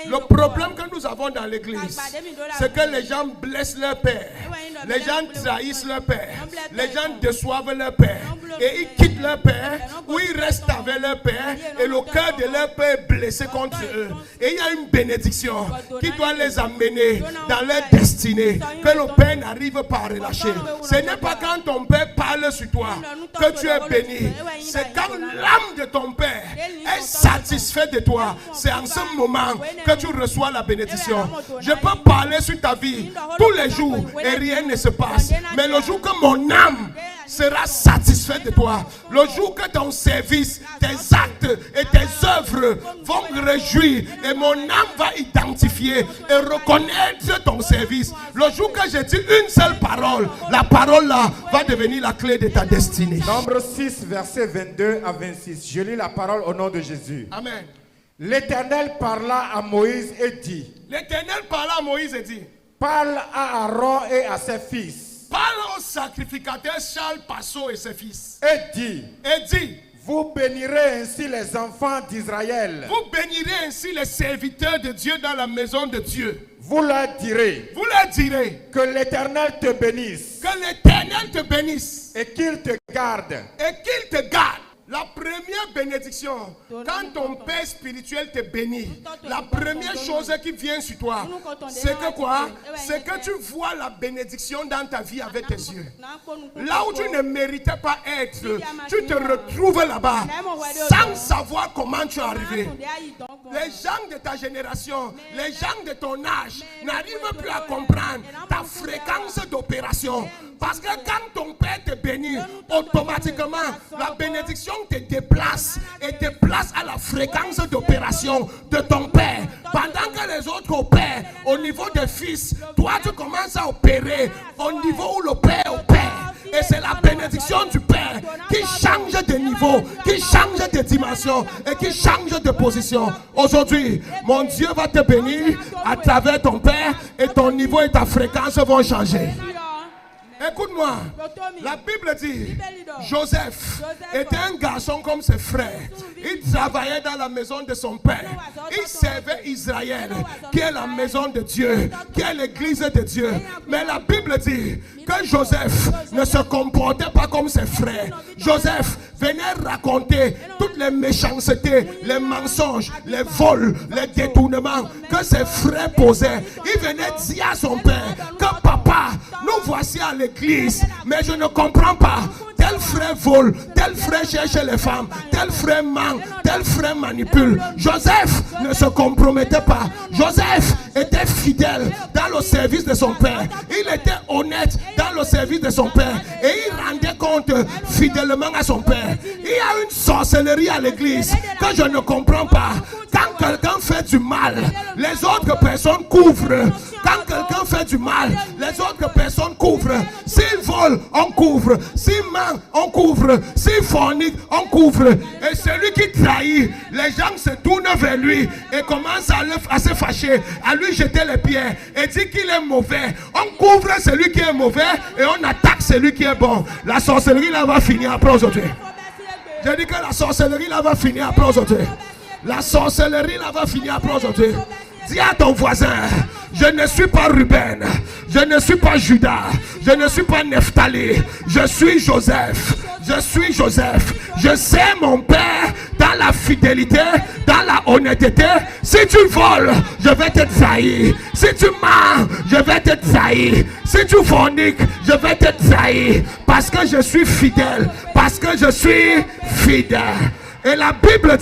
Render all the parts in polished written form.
Le problème que nous avons dans l'église, c'est que les gens blessent leur père, les gens trahissent leur père, les gens déçoivent leur père, et ils quittent leur père, ou ils restent avec leur père, et le cœur de leur père est blessé contre eux. Et il y a une bénédiction qui doit les amener dans leur destinée, que le père n'arrive pas à relâcher. Ce n'est pas quand ton père parle sur toi que tu es béni, c'est quand l'âme de ton père est satisfaite de toi. C'est en ce moment que tu reçois la bénédiction. Je peux parler sur ta vie tous les jours et rien ne se passe. Mais le jour que mon âme sera satisfaite de toi, le jour que ton service, tes actes et tes œuvres vont me réjouir et mon âme va identifier et reconnaître ton service, le jour que je dis une seule parole, la parole là va devenir la clé de ta destinée. Nombre 6, versets 22 à 26. Je lis la parole au nom de Jésus. Amen. L'Éternel parla à Moïse et dit. L'Éternel parla à Moïse et dit. Parle à Aaron et à ses fils. Parle au sacrificateur Charles Passo et ses fils. Et dit. Et dit. Vous bénirez ainsi les enfants d'Israël. Vous bénirez ainsi les serviteurs de Dieu dans la maison de Dieu. Vous leur direz. Vous leur direz. Que l'Éternel te bénisse. Que l'Éternel te bénisse. Et qu'il te garde. Et qu'il te garde. La première bénédiction, quand ton père spirituel te bénit, la première chose qui vient sur toi, c'est que quoi? C'est que tu vois la bénédiction dans ta vie avec tes yeux. Là où tu ne méritais pas être, tu te retrouves là-bas sans savoir comment tu es arrivé. Les gens de ta génération, les gens de ton âge n'arrivent plus à comprendre ta fréquence d'opération. Parce que quand ton père te bénit, automatiquement, la bénédiction te déplace et te place à la fréquence d'opération de ton père. Pendant que les autres opèrent au niveau des fils, toi tu commences à opérer au niveau où le père opère. Et c'est la bénédiction du Père qui change de niveau, qui change de dimension et qui change de position. Aujourd'hui, mon Dieu va te bénir à travers ton Père et ton niveau et ta fréquence vont changer. Écoute-moi, la Bible dit, Joseph était un garçon comme ses frères. Il travaillait dans la maison de son père. Il servait Israël, qui est la maison de Dieu, qui est l'église de Dieu. Mais la Bible dit que Joseph ne se comportait pas comme ses frères. Joseph venait raconter toutes les méchancetés, les mensonges, les vols, les détournements que ses frères posaient. Il venait dire à son père que papa, nous voici à l'église, mais je ne comprends pas. Tel frère vole, tel frère cherche les femmes, tel frère ment, tel frère manipule. Joseph ne se compromettait pas. Joseph était fidèle dans le service de son père. Il était honnête dans le service de son père. Et il rendait compte fidèlement à son père. Il y a une sorcellerie à l'église que je ne comprends pas. Quand quelqu'un fait du mal, les autres personnes couvrent. Quand quelqu'un fait du mal, les autres personnes couvrent. S'il vole, on couvre. S'il ment, on couvre. S'il fornique, on couvre. Et celui qui trahit, les gens se tournent vers lui et commencent à se fâcher, à lui jeter les pierres et dire qu'il est mauvais. On couvre celui qui est mauvais et on attaque celui qui est bon. La sorcellerie là va finir après aujourd'hui. Je dis que la sorcellerie là va finir après aujourd'hui. La sorcellerie là va finir après aujourd'hui. Dis à ton voisin, je ne suis pas Ruben, je ne suis pas Judas, je ne suis pas Nephtali, je suis Joseph. Je suis Joseph. Je sais mon père dans la fidélité, dans la honnêteté. Si tu voles, je vais te trahir. Si tu mens, je vais te trahir. Si tu forniques, je vais te trahir. Parce que je suis fidèle. Parce que je suis fidèle. Et la Bible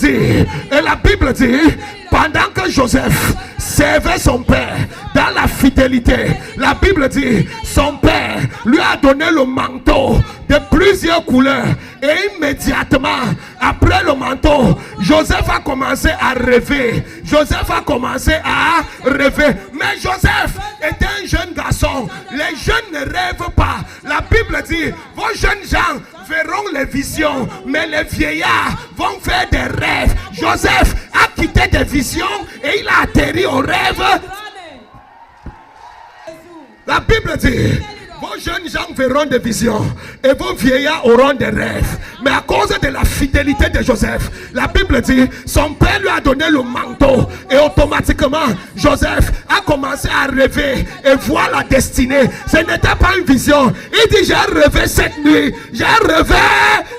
dit, pendant que Joseph servait son père dans la fidélité, la Bible dit, son père lui a donné le manteau de plusieurs couleurs. Et immédiatement, après le manteau, Joseph a commencé à rêver. Joseph a commencé à rêver. Mais Joseph était un jeune garçon. Les jeunes ne rêvent pas. La Bible dit, vos jeunes gens verront les visions, mais les vieillards vont faire des rêves. Joseph a quitté des visions et il a atterri au rêve. La Bible dit, Vos jeunes gens verront des visions et vos vieillards auront des rêves. Mais à cause de la fidélité de Joseph, la Bible dit, son père lui a donné le manteau et automatiquement Joseph a commencé à rêver et voir la destinée. Ce n'était pas une vision. Il dit, j'ai rêvé cette nuit. J'ai rêvé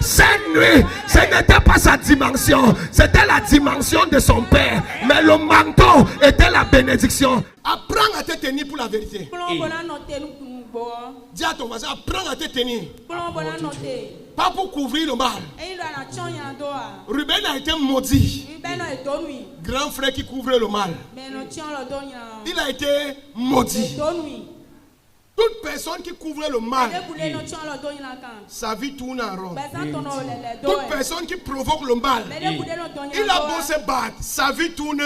cette nuit. Ce n'était pas sa dimension. C'était la dimension de son père. Mais le manteau était la bénédiction. Apprends à te tenir pour la vérité. Dis à ton voisin, apprends à te tenir. Pas pour couvrir le mal. Ruben a été maudit. Grand frère qui couvre le mal. Il a été maudit. Toute personne qui couvre le mal, sa vie tourne en rond. Toute personne qui provoque le mal, il a beau se battre, sa vie tourne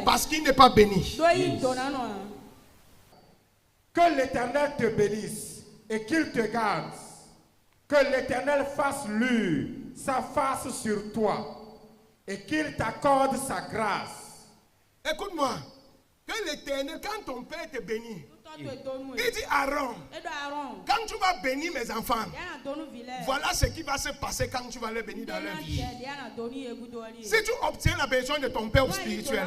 parce qu'il n'est pas béni. Que l'Éternel te bénisse et qu'il te garde. Que l'Éternel fasse luire sa face sur toi et qu'il t'accorde sa grâce. Écoute-moi, que l'Éternel, quand ton père te bénit, il dit Aaron, quand tu vas bénir mes enfants, voilà ce qui va se passer quand tu vas les bénir dans leur vie. Si tu obtiens la bénédiction de ton père spirituel,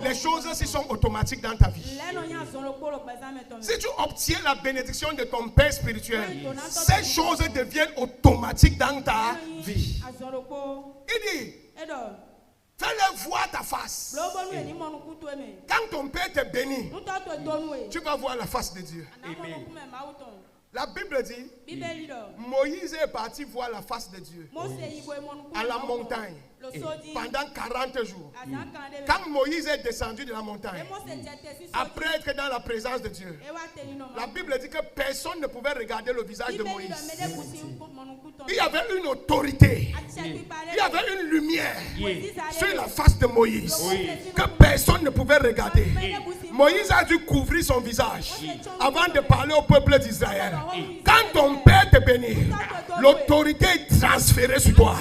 les choses aussi sont automatiques dans ta vie. Si tu obtiens la bénédiction de ton père spirituel, ces choses deviennent automatiques dans ta vie. Il dit, fais-le voir ta face. Quand ton père te bénit, tu vas voir la face de Dieu. La Bible dit, Moïse est parti voir la face de Dieu à la montagne pendant 40 jours. Quand Moïse est descendu de la montagne, après être dans la présence de Dieu, la Bible dit que personne ne pouvait regarder le visage de Moïse. Il y avait une autorité, il y avait une lumière sur la face de Moïse que personne ne pouvait regarder. Moïse a dû couvrir son visage avant de parler au peuple d'Israël. Quand ton père te bénit, l'autorité est transférée sur toi.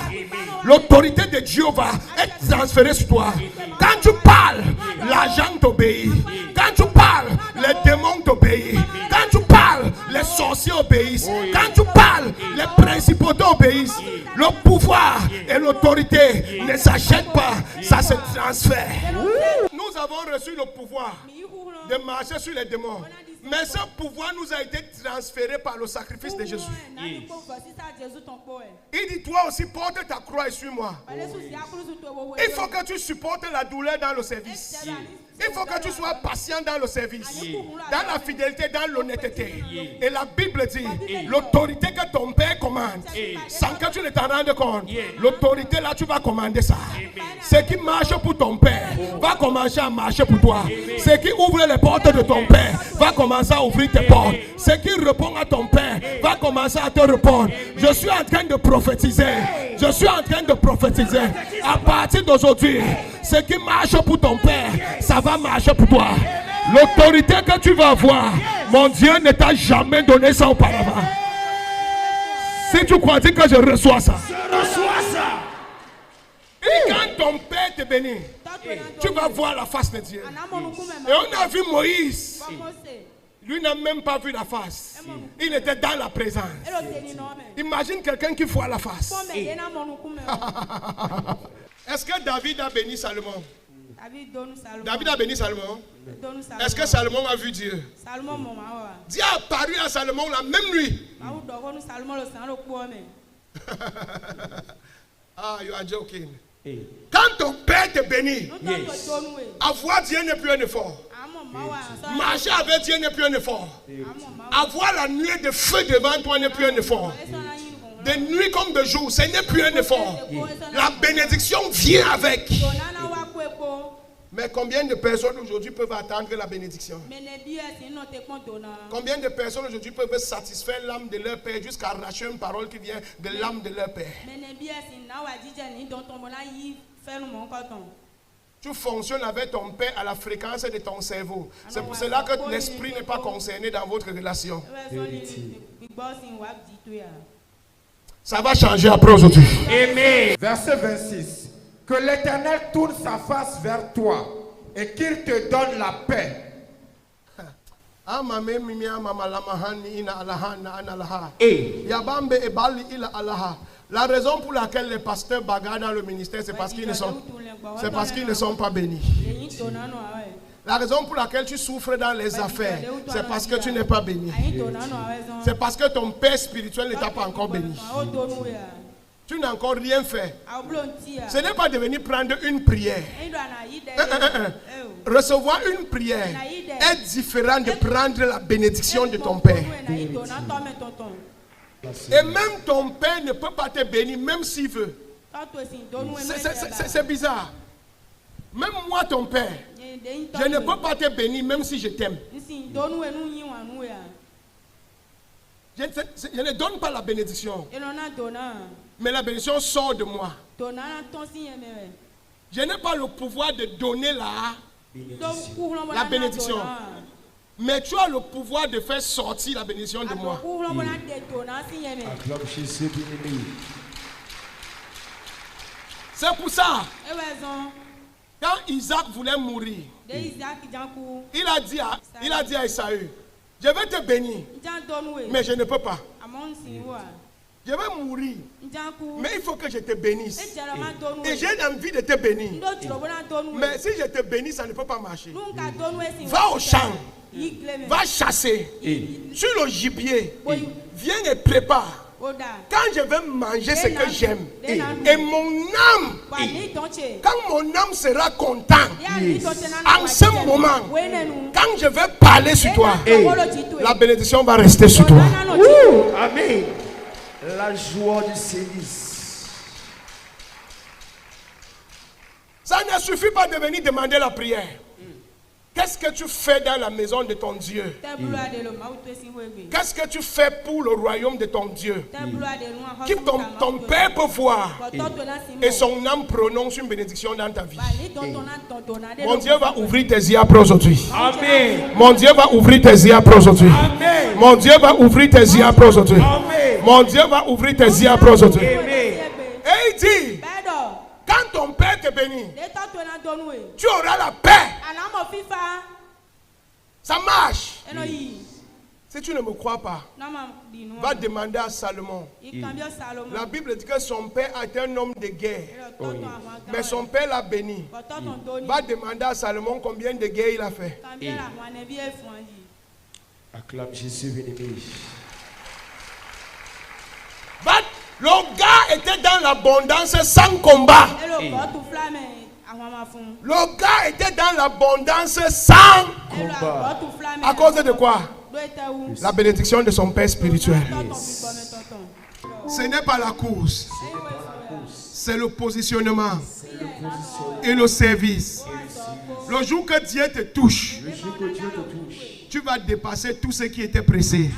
L'autorité de Dieu va être transférée sur toi. Quand tu parles, l'argent t'obéit. Quand tu parles, les démons t'obéissent. Quand tu parles, les sorciers obéissent. Quand tu parles, les principautés obéissent. Le pouvoir et l'autorité ne s'achètent pas, ça se transfère. Nous avons reçu le pouvoir de marcher sur les démons. Mais ce pouvoir nous a été transféré par le sacrifice de Jésus. Il dit, toi aussi porte ta croix et suis-moi. Il faut que tu supportes la douleur dans le service. Il faut que tu sois patient dans le service, dans la fidélité, dans l'honnêteté. Et la Bible dit, l'autorité que ton père commande, sans que tu ne t'en rendes compte, l'autorité là tu vas commander ça. Ce qui marche pour ton père va commencer à marcher pour toi. Ce qui ouvre les portes de ton père va commencer à ouvrir tes portes. Ce qui répond à ton père va commencer à te répondre. Je suis en train de prophétiser. Je suis en train de prophétiser. À partir d'aujourd'hui, ce qui marche pour ton père, ça va marcher pour toi. L'autorité que tu vas avoir, mon Dieu ne t'a jamais donné ça auparavant. Si tu crois, dis que je reçois ça. Je reçois ça. Et quand ton père te bénit, tu vas voir la face de Dieu. Et on a vu Moïse. Lui n'a même pas vu la face. Il était dans la présence. Imagine quelqu'un qui voit la face. Est-ce que David a béni Salomon? David a béni Salomon. Est-ce que Salomon a vu Dieu? Dieu a apparu à Salomon la même nuit. Ah, you are joking. Quand ton père te bénit, avoir Dieu n'est plus un effort. Marcher avec Dieu n'est plus un effort. Avoir la nuée de feu devant toi n'est plus un effort. De nuit comme de jour, ce n'est plus un effort. La bénédiction vient avec. Mais combien de personnes aujourd'hui peuvent attendre la bénédiction? Combien de personnes aujourd'hui peuvent satisfaire l'âme de leur père jusqu'à arracher une parole qui vient de l'âme de leur père? Tu fonctionnes avec ton père à la fréquence de ton cerveau. C'est pour cela que l'esprit n'est pas concerné dans votre relation. Ça va changer après aujourd'hui. Amen. Verset 26. Que l'Éternel tourne sa face vers toi et qu'il te donne la paix. Amame mimia mama lamahani ina alahana analaha. Et Yabambe ebali ila alaha. La raison pour laquelle les pasteurs bagarrent dans le ministère, c'est parce qu'ils ne sont pas bénis. La raison pour laquelle tu souffres dans les affaires, c'est parce que tu n'es pas béni. C'est parce que ton père spirituel ne t'a pas encore béni. Tu n'as encore rien fait. Ce n'est pas de venir prendre une prière. Recevoir une prière est différent de prendre la bénédiction de ton père. Et même ton père ne peut pas te bénir, même s'il veut. C'est bizarre. Même moi, ton père, je ne peux pas te bénir, même si je t'aime. Je ne donne pas la bénédiction. Mais la bénédiction sort de moi. Je n'ai pas le pouvoir de donner la bénédiction. Mais tu as le pouvoir de faire sortir la bénédiction de moi. C'est pour ça. Quand Isaac voulait mourir, il a dit à Esaü, je vais te bénir, mais je ne peux pas. Je vais mourir, mais il faut que je te bénisse. Et j'ai envie de te bénir. Mais si je te bénis, ça ne peut pas marcher. Va au champ, va chasser, sur le gibier, viens et prépare. Quand je vais manger ce que j'aime, et mon âme, quand mon âme sera contente, en ce moment, quand je vais parler sur toi, la bénédiction va rester sur toi. Amen. La joie du service. Ça ne suffit pas de venir demander la prière. Qu'est-ce que tu fais dans la maison de ton Dieu? Qu'est-ce que tu fais pour le royaume de ton Dieu? Qui ton père peut voir et son âme prononce une bénédiction dans ta vie. Mon Dieu va ouvrir tes yeux après aujourd'hui. Amen. Mon Dieu va ouvrir tes yeux après aujourd'hui. Amen. Mon Dieu va ouvrir tes yeux après aujourd'hui. Amen. Mon Dieu va ouvrir tes yeux après aujourd'hui. Amen. Et il dit, quand ton père te bénit, tu auras la paix. Ça marche. Si tu ne me crois pas, va demander à Salomon. La Bible dit que son père est un homme de guerre. Mais son père l'a béni. Va demander à Salomon combien de guerres il a fait. Acclame Jésus bien-aimé. Le gars était dans l'abondance sans combat. Le gars était dans l'abondance sans combat. À cause de quoi? La bénédiction de son père spirituel. Ce n'est pas la course. C'est le positionnement et le service. Le jour que Dieu te touche, tu vas dépasser tout ce qui était pressé.